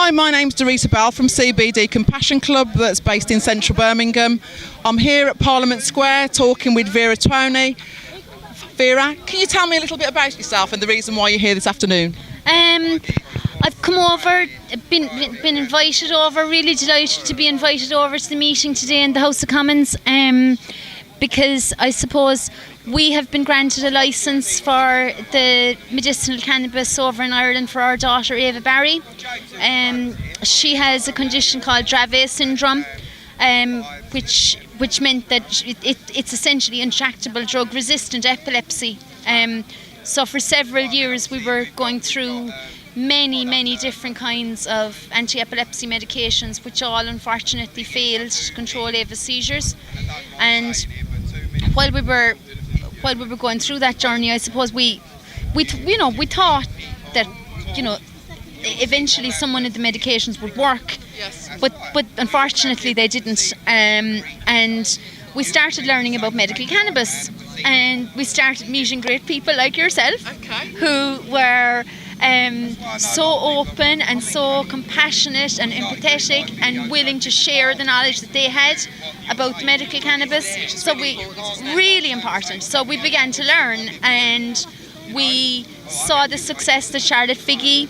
Hi, my name's Dorita Bell from CBD Compassion Club that's based in central Birmingham. I'm here at Parliament Square talking with Vera Twomey. Vera, can you tell me a little bit about yourself and the reason why you're here this afternoon? I've come over, been invited over, really delighted to be invited over to the meeting today in the House of Commons, because I suppose we have been granted a licence for the medicinal cannabis over in Ireland for our daughter Eva Barry. She has a condition called Dravet syndrome, which meant that it's essentially intractable drug-resistant epilepsy. So for several years we were going through many different kinds of anti-epilepsy medications, which all unfortunately failed to control Eva's seizures. And while we were going through that journey, I suppose we thought that eventually some of the medications would work. Yes. But unfortunately they didn't. And we started learning about medical cannabis, and we started meeting great people like yourself, who were so open and so compassionate and empathetic and willing to share the knowledge that they had about medical cannabis. So really important. So we began to learn, and we saw the success that Charlotte Figge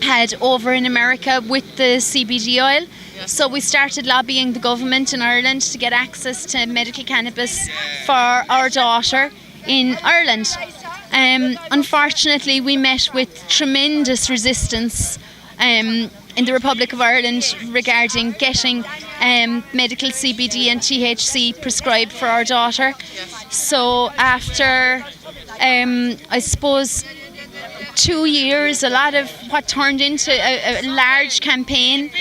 had over in America with the CBD oil. So we started lobbying the government in Ireland to get access to medical cannabis for our daughter in Ireland. Unfortunately, we met with tremendous resistance in the Republic of Ireland regarding getting medical CBD and THC prescribed for our daughter. So after, I suppose, 2 years, a lot of what turned into a large campaign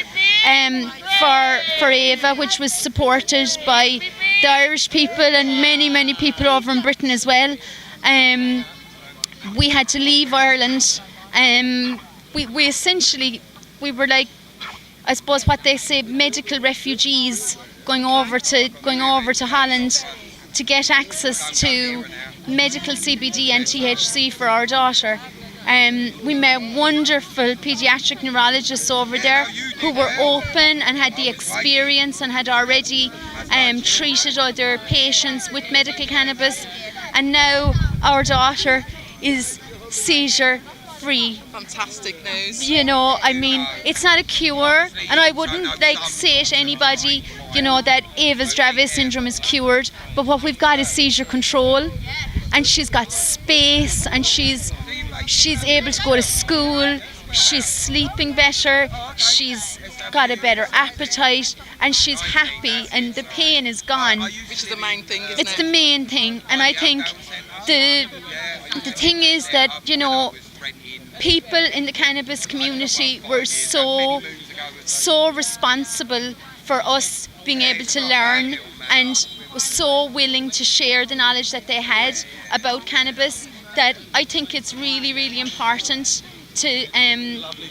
for Eva, which was supported by the Irish people and many people over in Britain as well. We had to leave Ireland. We essentially were like, I suppose what they say, medical refugees going over to Holland to get access to medical CBD and THC for our daughter. We met wonderful paediatric neurologists over there who were open and had the experience and had already treated other patients with medical cannabis, and now our daughter is seizure free. Fantastic news. I mean, it's not a cure, and I wouldn't say to anybody, that Eva's Dravet syndrome is cured, but what we've got is seizure control, and she's got space, and she's able to go to school, she's sleeping better, she's got a better appetite, and she's happy, and the pain is gone. Which is the main thing, isn't it? It's the main thing, and I think the thing is that, people in the cannabis community were so responsible for us being able to learn, and was so willing to share the knowledge that they had about cannabis, that I think it's really important to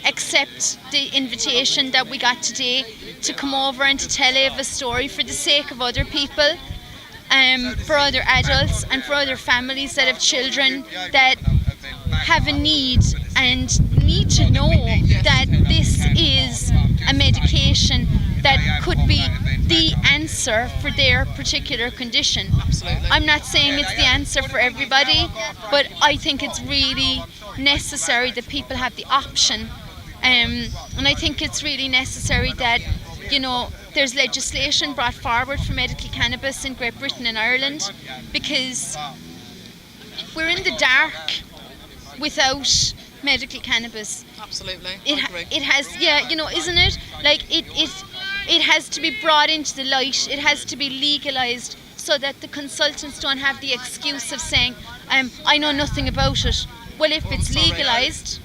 accept the invitation that we got today to come over and to tell Eva's story for the sake of other people, for other adults and for other families that have children that have a need and need to know that this is a medication that could be the answer for their particular condition. Absolutely. I'm not saying it's the answer for everybody, but I think it's really necessary that people have the option. And I think it's really necessary that, there's legislation brought forward for medical cannabis in Great Britain and Ireland, because we're in the dark without medical cannabis. Absolutely. It has, isn't it? It has to be brought into the light. It has to be legalised so that the consultants don't have the excuse of saying, I know nothing about it. Well, if it's legalised,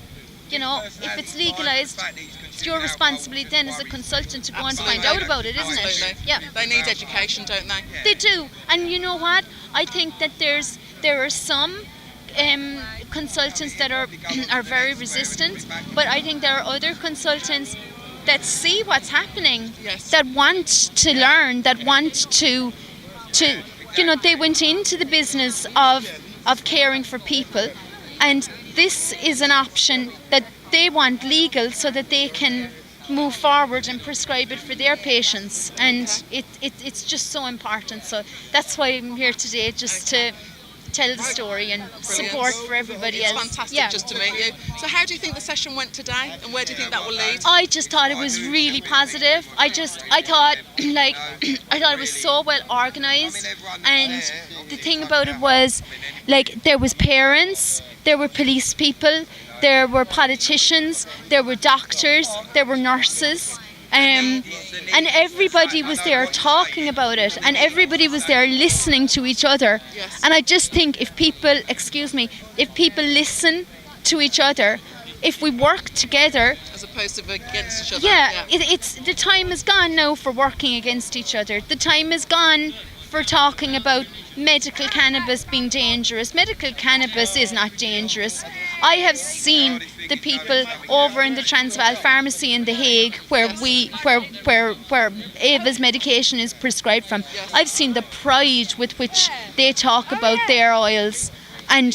it's your responsibility then as a consultant to go and find out about it, isn't it? Yeah. They need education, don't they? They do. And you know what? I think that there are some consultants that are very resistant, but I think there are other consultants that see what's happening, that want to learn, that want to they went into the business of caring for people, and this is an option that they want legal so that they can move forward and prescribe it for their patients, and it's just so important. So that's why I'm here today, just to tell the story and support for everybody else. It's fantastic just to meet you. So how do you think the session went today, and where do you think that will lead? I just thought it was really positive. I thought it was so well organised, and the thing about it was, like, there was parents, there were police people, there were politicians, there were doctors, there were nurses. And everybody was there talking about it, and everybody was there listening to each other. Yes. And I just think if people listen to each other, if we work together, as opposed to against each other. It's the time is gone now for working against each other. The time is gone for talking about medical cannabis being dangerous. Medical cannabis is not dangerous. I have seen the people over in the Transvaal pharmacy in The Hague, where Ava's medication is prescribed from. I've seen the pride with which they talk about their oils, and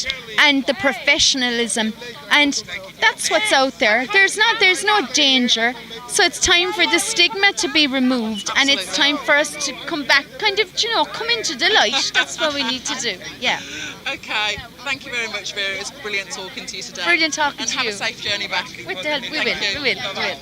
the professionalism, and that's what's out there. There's no danger. So it's time for the stigma to be removed, and it's time for us to come back, kind of, come into the light. That's what we need to do. Yeah. Okay. Thank you very much, Vera. It was brilliant talking to you today. Brilliant talking to you. And have a safe journey back. With the help, we will. Bye-bye.